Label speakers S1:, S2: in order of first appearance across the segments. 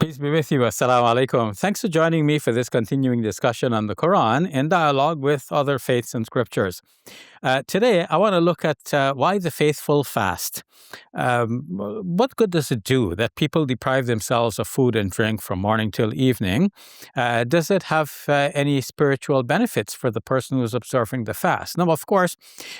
S1: Peace be with you. Assalamu alaikum. Thanks for joining me for this continuing discussion on the Quran in dialogue with other faiths and scriptures. Today, I want to look at why the faithful fast. What good does it do that people deprive themselves of food and drink from morning till evening? Does it have any spiritual benefits for the person who's observing the fast? Now, of course,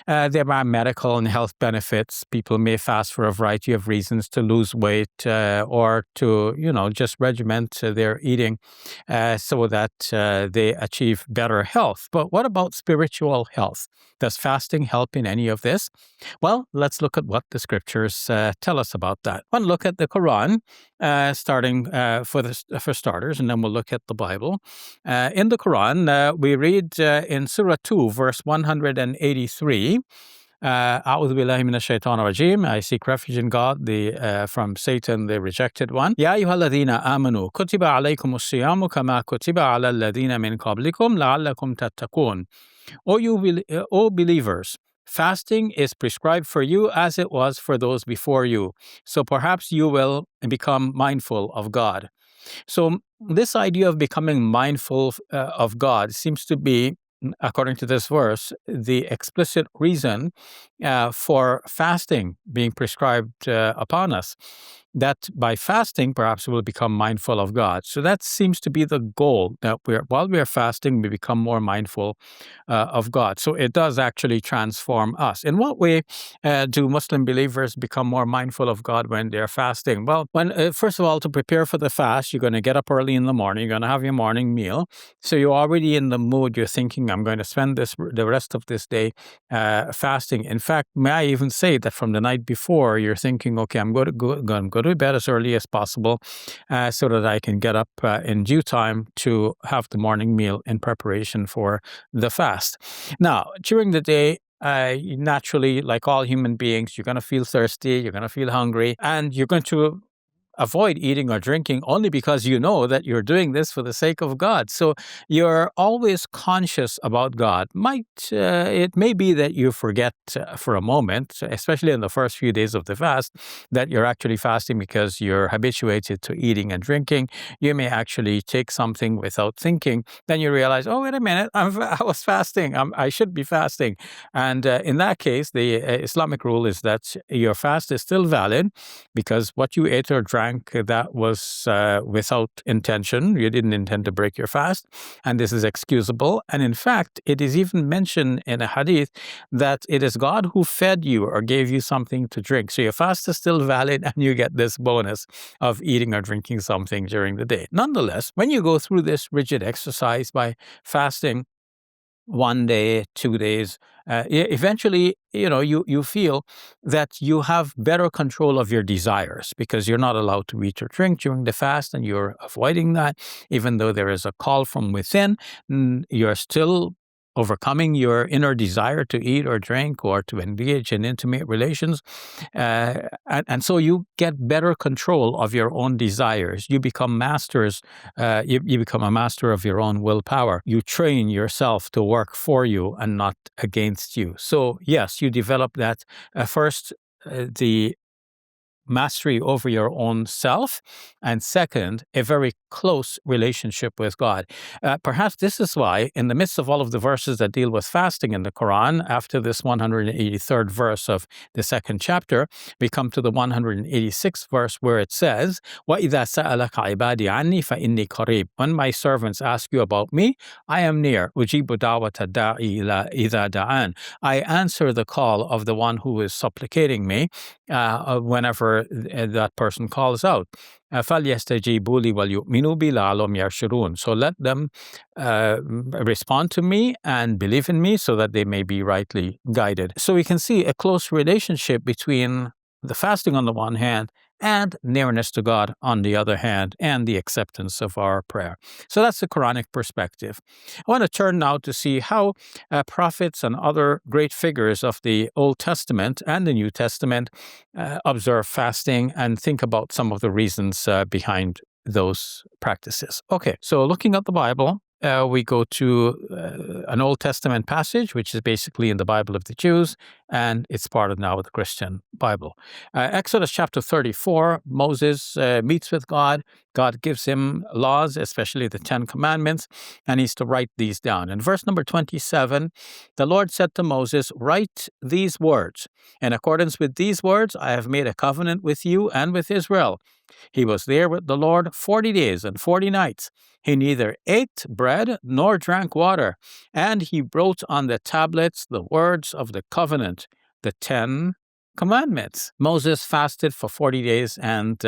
S1: there are medical and health benefits. People may fast for a variety of reasons, to lose weight or to, just regiment their eating so that they achieve better health. But what about spiritual health? Does fasting help in any of this? Well, let's look at what the scriptures tell us about that. One look at the Quran, starting for starters, and then we'll look at the Bible. In the Quran, we read in Surah 2, verse 183, أعوذ بالله من الشيطان الرجيم. I seek refuge in God from Satan, the rejected one. يا أيها الذين آمنوا كتب عليكم الصيام كما كتب على الذين من قبلكم لعلكم تتقون. O believers, fasting is prescribed for you as it was for those before you, so perhaps you will become mindful of God. So this idea of becoming mindful of God seems to be, according to this verse, the explicit reason for fasting being prescribed upon us. That by fasting, perhaps we'll become mindful of God. So that seems to be the goal, that while we're fasting, we become more mindful of God. So it does actually transform us. In what way do Muslim believers become more mindful of God when they're fasting? Well, first of all, to prepare for the fast, you're going to get up early in the morning, you're going to have your morning meal. So you're already in the mood, you're thinking, I'm going to spend the rest of this day fasting. In fact, may I even say that from the night before, you're thinking, okay, I'm going to go to bed as early as possible so that I can get up in due time to have the morning meal in preparation for the fast. Now, during the day, naturally, like all human beings, you're going to feel thirsty, you're going to feel hungry, and you're going to avoid eating or drinking only because you know that you're doing this for the sake of God. So you're always conscious about God. It may be that you forget for a moment, especially in the first few days of the fast, that you're actually fasting because you're habituated to eating and drinking. You may actually take something without thinking. Then you realize, oh, wait a minute, I was fasting. I should be fasting. And in that case, the Islamic rule is that your fast is still valid because what you ate or drank, that was without intention. You didn't intend to break your fast, and this is excusable. And in fact, it is even mentioned in a hadith that it is God who fed you or gave you something to drink. So your fast is still valid, and you get this bonus of eating or drinking something during the day. Nonetheless, when you go through this rigid exercise by fasting 1 day, 2 days, eventually, you feel that you have better control of your desires because you're not allowed to eat or drink during the fast, and you're avoiding that. Even though there is a call from within, you're still overcoming your inner desire to eat or drink or to engage in intimate relations. And so you get better control of your own desires. You become masters. You become a master of your own willpower. You train yourself to work for you and not against you. So yes, you develop that first, the mastery over your own self, and second, a very close relationship with God. Perhaps this is why, in the midst of all of the verses that deal with fasting in the Quran, after this 183rd verse of the second chapter, we come to the 186th verse where it says, وَإِذَا سَأَلَكَ عِبَادِي عَنِّي فَإِنِّي قَرِيبٌ. When my servants ask you about me, I am near. أُجِيبُ دَعْوَةَ الدَّاعِ إِذَا دَعَانِ. I answer the call of the one who is supplicating me whenever that person calls out. فَلْيَسْتَجِيبُوا لِي وَلْيُؤْمِنُوا بِي لَعَلَّهُمْ يَرْشُدُونَ. So let them respond to me and believe in me so that they may be rightly guided. So we can see a close relationship between the fasting on the one hand and nearness to God on the other hand, and the acceptance of our prayer. So that's the Quranic perspective. I want to turn now to see how prophets and other great figures of the Old Testament and the New Testament observe fasting and think about some of the reasons behind those practices. Okay, so looking at the Bible, we go to an Old Testament passage, which is basically in the Bible of the Jews, and it's part of now the Christian Bible. Exodus chapter 34, Moses meets with God. God gives him laws, especially the 10 Commandments, and he's to write these down. In verse number 27, the Lord said to Moses, "Write these words. In accordance with these words, I have made a covenant with you and with Israel." He was there with the Lord 40 days and 40 nights. He neither ate bread nor drank water, and he wrote on the tablets the words of the covenant, the 10 Commandments. Moses fasted for 40 days and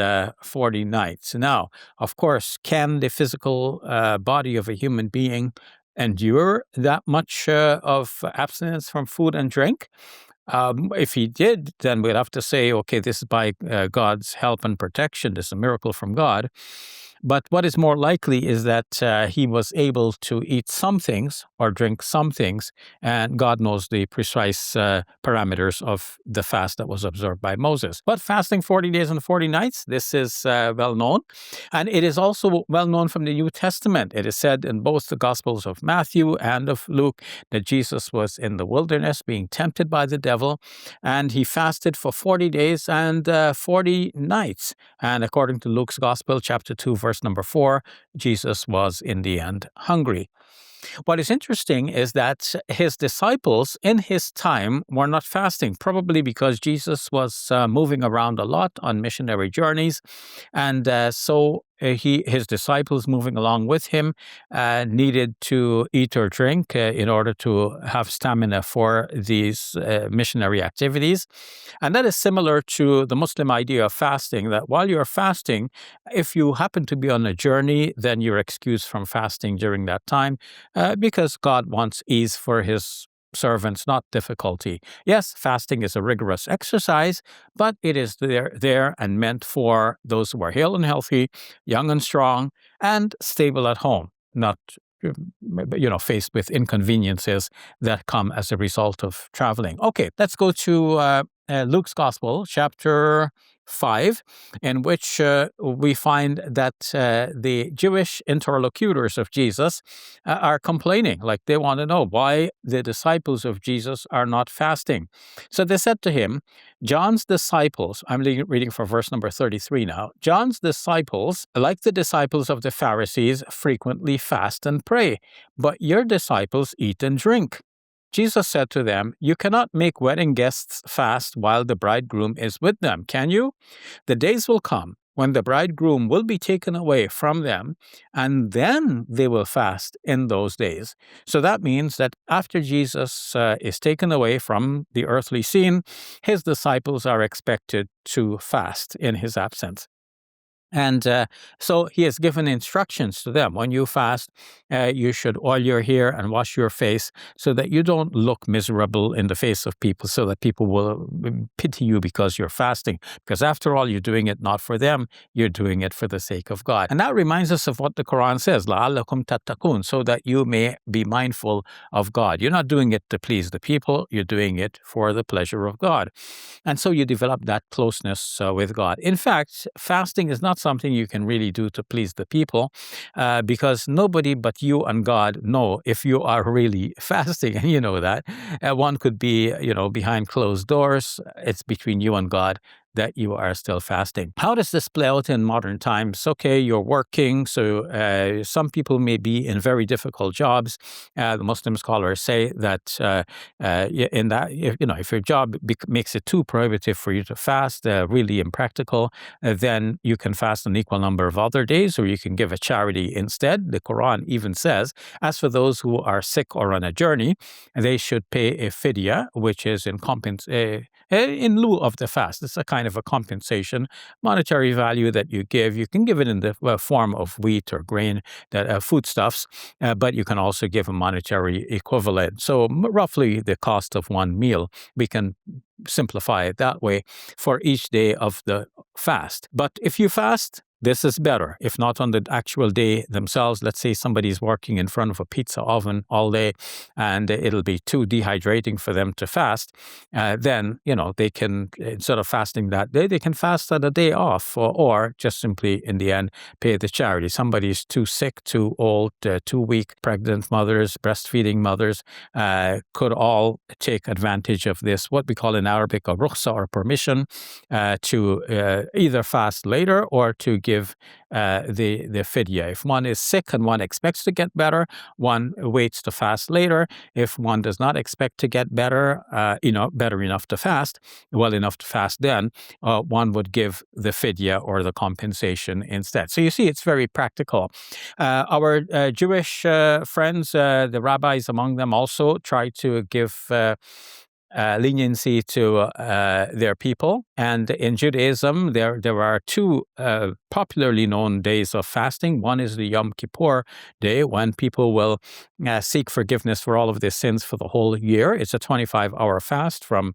S1: 40 nights. Now, of course, can the physical body of a human being endure that much of abstinence from food and drink? If he did, then we'd have to say, okay, this is by God's help and protection. This is a miracle from God. But what is more likely is that he was able to eat some things or drink some things, and God knows the precise parameters of the fast that was observed by Moses. But fasting 40 days and 40 nights, this is well known. And it is also well known from the New Testament. It is said in both the Gospels of Matthew and of Luke that Jesus was in the wilderness being tempted by the devil, and he fasted for 40 days and 40 nights. And according to Luke's Gospel, chapter 2, verse number 4, Jesus was in the end hungry. What is interesting is that his disciples in his time were not fasting, probably because Jesus was moving around a lot on missionary journeys. And so his disciples moving along with him needed to eat or drink in order to have stamina for these missionary activities. And that is similar to the Muslim idea of fasting, that while you're fasting, if you happen to be on a journey, then you're excused from fasting during that time because God wants ease for his servants, not difficulty. Yes, fasting is a rigorous exercise, but it is there and meant for those who are hale and healthy, young and strong, and stable at home, not faced with inconveniences that come as a result of traveling. Okay, let's go to Luke's Gospel, chapter 5, in which we find that the Jewish interlocutors of Jesus are complaining, like they want to know why the disciples of Jesus are not fasting. So they said to him, John's disciples, I'm reading from verse number 33 now, John's disciples, like the disciples of the Pharisees, frequently fast and pray, but your disciples eat and drink. Jesus said to them, "You cannot make wedding guests fast while the bridegroom is with them, can you? The days will come when the bridegroom will be taken away from them, and then they will fast in those days." So that means that after Jesus is taken away from the earthly scene, his disciples are expected to fast in his absence. And so he has given instructions to them. When you fast, you should oil your hair and wash your face so that you don't look miserable in the face of people, so that people will pity you because you're fasting. Because after all, you're doing it not for them, you're doing it for the sake of God. And that reminds us of what the Quran says, لَعَلَّكُمْ تَتَّقُونَ, so that you may be mindful of God. You're not doing it to please the people, you're doing it for the pleasure of God. And so you develop that closeness with God. In fact, fasting is not something you can really do to please the people because nobody but you and God know if you are really fasting, and you know that. One could be, behind closed doors. It's between you and God that you are still fasting. How does this play out in modern times? Okay, you're working, so some people may be in very difficult jobs. The Muslim scholars say that in that, if your job makes it too prohibitive for you to fast, really impractical, then you can fast an equal number of other days, or you can give a charity instead. The Quran even says, as for those who are sick or on a journey, they should pay a fidya, which is in lieu of the fast. It's a kind of a compensation, monetary value that you give. You can give it in the form of wheat or grain, that foodstuffs, but you can also give a monetary equivalent. So roughly the cost of one meal. We can simplify it that way for each day of the fast. But if you fast, this is better. If not on the actual day themselves, let's say somebody's working in front of a pizza oven all day and it'll be too dehydrating for them to fast, then, they can, instead of fasting that day, they can fast at a day off, or just simply in the end pay the charity. Somebody's too sick, too old, too weak, pregnant mothers, breastfeeding mothers could all take advantage of this, what we call in Arabic a rukhsa, or permission, to either fast later or to give the fidya. If one is sick and one expects to get better, one waits to fast later. If one does not expect to get better, better enough to fast, well enough to fast, then one would give the fidya, or the compensation, instead. So you see, it's very practical. Our Jewish friends, the rabbis among them, also try to give leniency to their people. And in Judaism, there are two popularly known days of fasting. One is the Yom Kippur day, when people will seek forgiveness for all of their sins for the whole year. It's a 25-hour fast from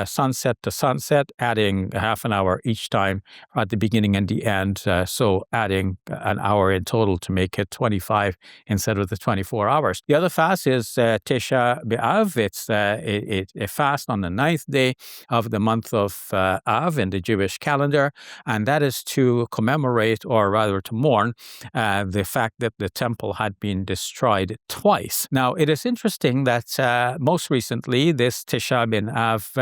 S1: sunset to sunset, adding half an hour each time at the beginning and the end. So adding an hour in total to make it 25 instead of the 24 hours. The other fast is Tisha B'Av. It's a fast on the 9th day of the month of Av in the Jewish calendar, and that is to commemorate, or rather to mourn, the fact that the temple had been destroyed twice. Now, it is interesting that most recently this Tisha B'Av,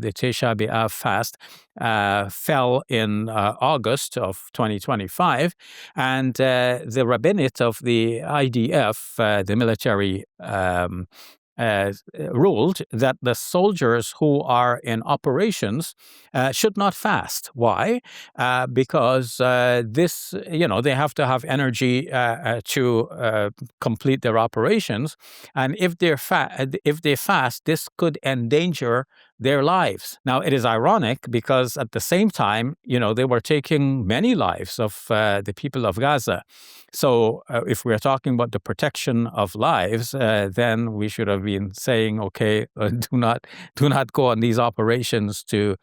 S1: the Tisha B'Av fast, fell in August of 2025, and the rabbinate of the IDF, the military, ruled that the soldiers who are in operations should not fast. Why? Because this, they have to have energy to complete their operations, and if they fast, this could endanger their lives. Now, it is ironic because at the same time, they were taking many lives of the people of Gaza. So if we're talking about the protection of lives, then we should have been saying, okay, do not go on these operations to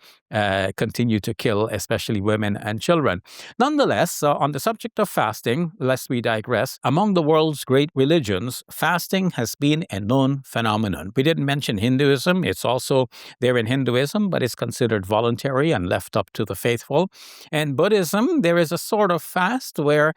S1: continue to kill, especially women and children. Nonetheless, on the subject of fasting, lest we digress, among the world's great religions, fasting has been a known phenomenon. We didn't mention Hinduism. It's also there in Hinduism, but it's considered voluntary and left up to the faithful. In Buddhism, there is a sort of fast where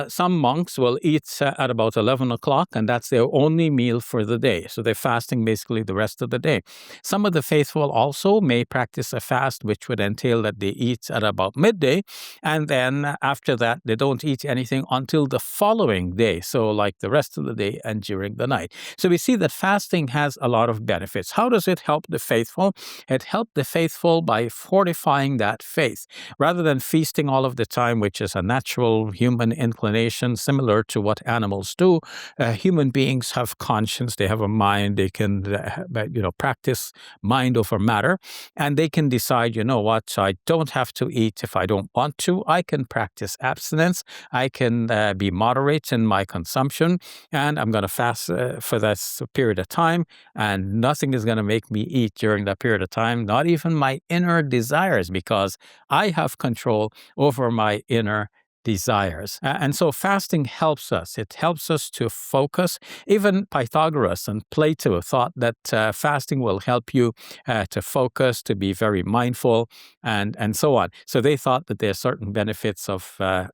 S1: some monks will eat at about 11 o'clock, and that's their only meal for the day. So they're fasting basically the rest of the day. Some of the faithful also may practice a fast which would entail that they eat at about midday, and then after that, they don't eat anything until the following day. So like the rest of the day and during the night. So we see that fasting has a lot of benefits. How does it help the faithful? It helped the faithful by fortifying that faith. Rather than feasting all of the time, which is a natural human inclination, similar to what animals do, human beings have conscience, they have a mind, they can practice mind over matter, and they can decide, what, I don't have to eat if I don't want to. I can practice abstinence. I can be moderate in my consumption, and I'm going to fast for that period of time, and nothing is going to make me eat during that period of time, not even my inner desires, because I have control over my inner desires. And so fasting helps us. It helps us to focus. Even Pythagoras and Plato thought that fasting will help you to focus, to be very mindful, and so on. So they thought that there are certain benefits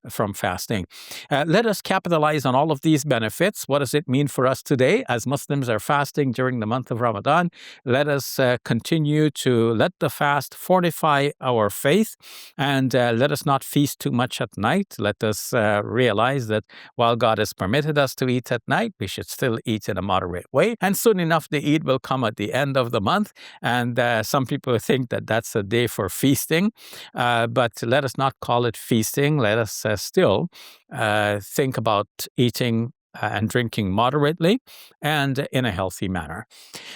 S1: from fasting. Let us capitalize on all of these benefits. What does it mean for us today as Muslims are fasting during the month of Ramadan? Let us continue to let the fast fortify our faith, and let us not feast too much at night. Let us realize that while God has permitted us to eat at night, we should still eat in a moderate way. And soon enough, the Eid will come at the end of the month. And some people think that that's a day for feasting. But let us not call it feasting. Let us still think about eating and drinking moderately and in a healthy manner.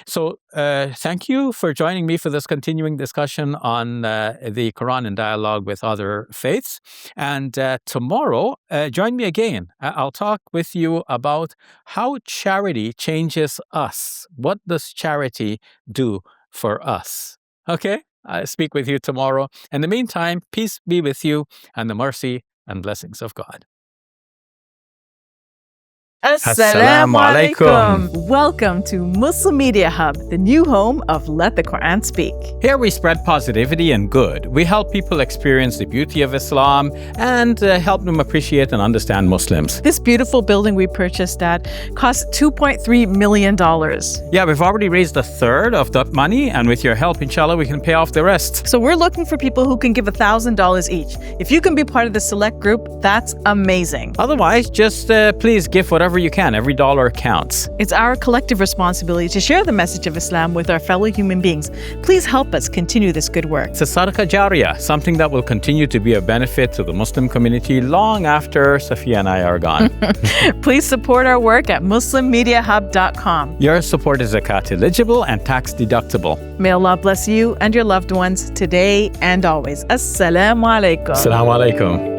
S1: So thank you for joining me for this continuing discussion on the Quran in dialogue with other faiths. And tomorrow, join me again. I'll talk with you about how charity changes us. What does charity do for us? Okay? speak with you tomorrow. In the meantime, peace be with you and the mercy and blessings of God.
S2: Assalamu alaikum. Welcome to Muslim Media Hub, the new home of Let the Quran Speak.
S1: Here we spread positivity and good. We help people experience the beauty of Islam and help them appreciate and understand Muslims.
S2: This beautiful building we purchased at cost $2.3 million.
S1: Yeah, we've already raised a third of that money, and with your help, inshallah, we can pay off the rest.
S2: So we're looking for people who can give $1,000 each. If you can be part of the select group, that's amazing.
S1: Otherwise, just please give whatever you can. Every dollar counts.
S2: It's our collective responsibility to share the message of Islam with our fellow human beings. Please help us continue this good work.
S1: It's a sadaqah jariyah, something that will continue to be a benefit to the Muslim community long after Safiya and I are gone.
S2: Please support our work at muslimmediahub.com.
S1: Your support is zakat eligible and tax deductible.
S2: May Allah bless you and your loved ones today and always. Assalamu alaikum.
S1: Assalamu alaikum.